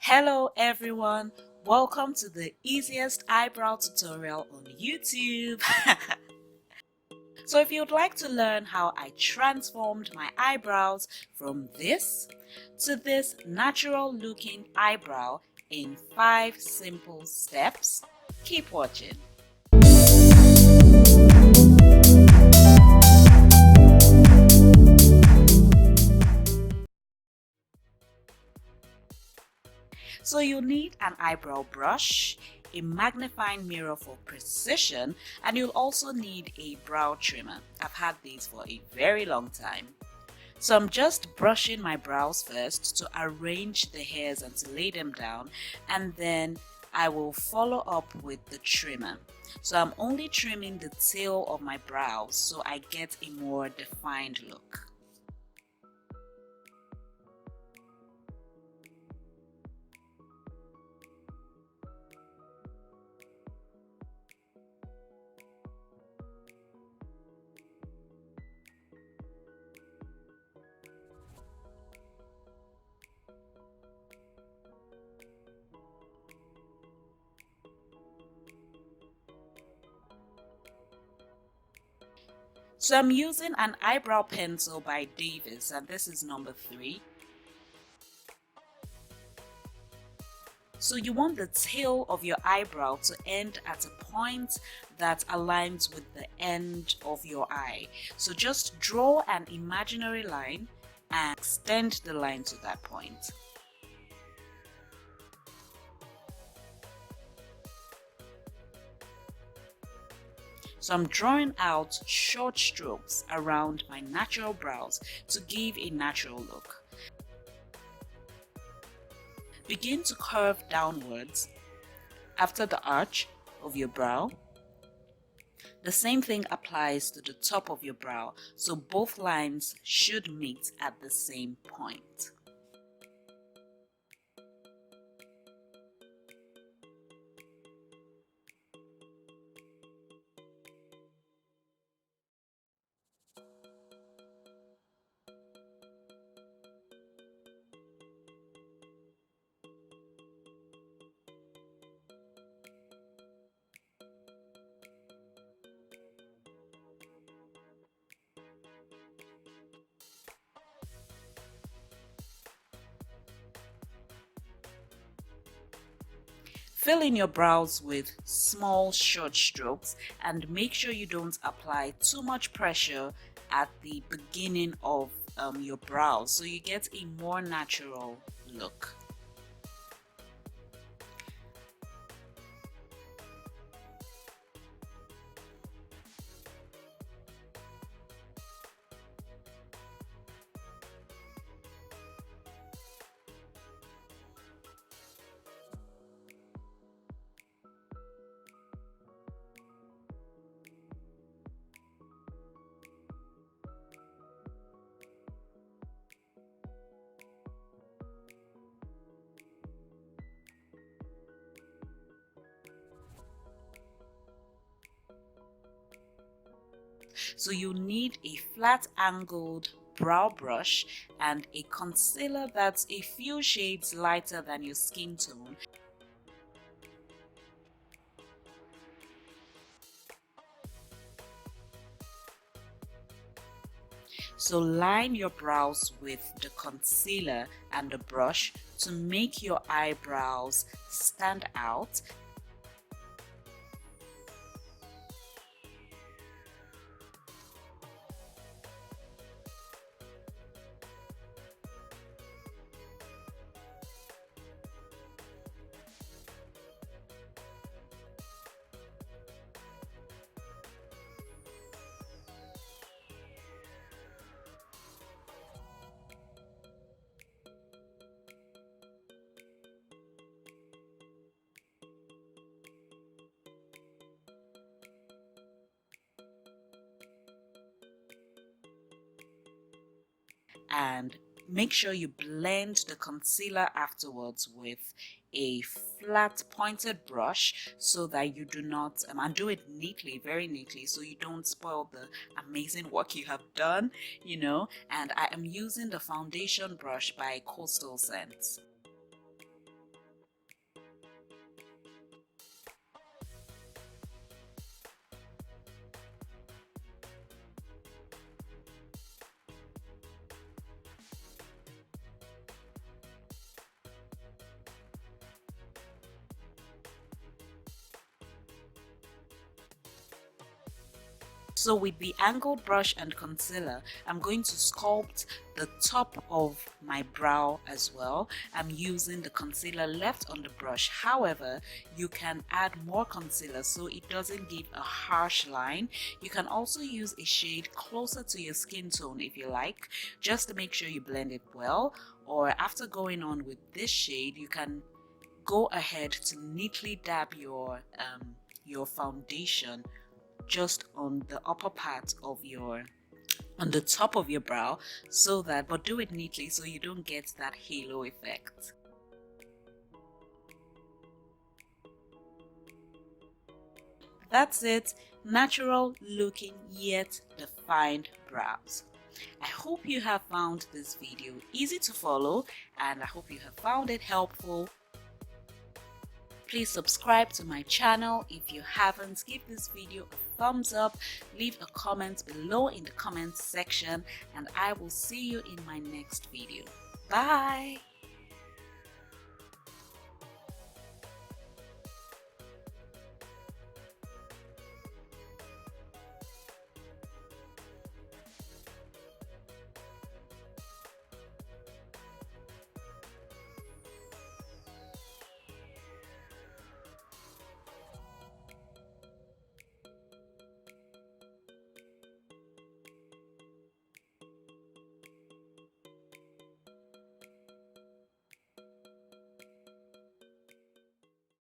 Hello everyone, welcome to the easiest eyebrow tutorial on YouTube. So if you'd like to learn how I transformed my eyebrows from this to this natural looking eyebrow in 5 simple steps, keep watching. So you'll need an eyebrow brush, a magnifying mirror for precision, and you'll also need a brow trimmer. I've had these for a very long time. So I'm just brushing my brows first to arrange the hairs and to lay them down, and then I will follow up with the trimmer. So I'm only trimming the tail of my brows so I get a more defined look. So I'm using an eyebrow pencil by Davis, and this is number 3. So you want the tail of your eyebrow to end at a point that aligns with the end of your eye. So just draw an imaginary line and extend the line to that point. So I'm drawing out short strokes around my natural brows to give a natural look. Begin to curve downwards after the arch of your brow. The same thing applies to the top of your brow, so both lines should meet at the same point. Fill in your brows with small short strokes and make sure you don't apply too much pressure at the beginning of your brows so you get a more natural look. So you need a flat angled brow brush and a concealer that's a few shades lighter than your skin tone. So line your brows with the concealer and the brush to make your eyebrows stand out. And make sure you blend the concealer afterwards with a flat pointed brush so that you do not and do it neatly, very neatly, so you don't spoil the amazing work you have done, and I am using the foundation brush by Coastal Scents. So with the angled brush and concealer, I'm going to sculpt the top of my brow as well. I'm using the concealer left on the brush. However, you can add more concealer so it doesn't give a harsh line. You can also use a shade closer to your skin tone if you like, just to make sure you blend it well. Or after going on with this shade, you can go ahead to neatly dab your foundation just on the upper part of on the top of your brow, so that, but do it neatly so you don't get that halo effect. That's it. Natural looking yet defined brows. I hope you have found this video easy to follow, and I hope you have found it helpful. Please subscribe to my channel if you haven't. Give this video a thumbs up, leave a comment below in the comments section, and I will see you in my next video. Bye!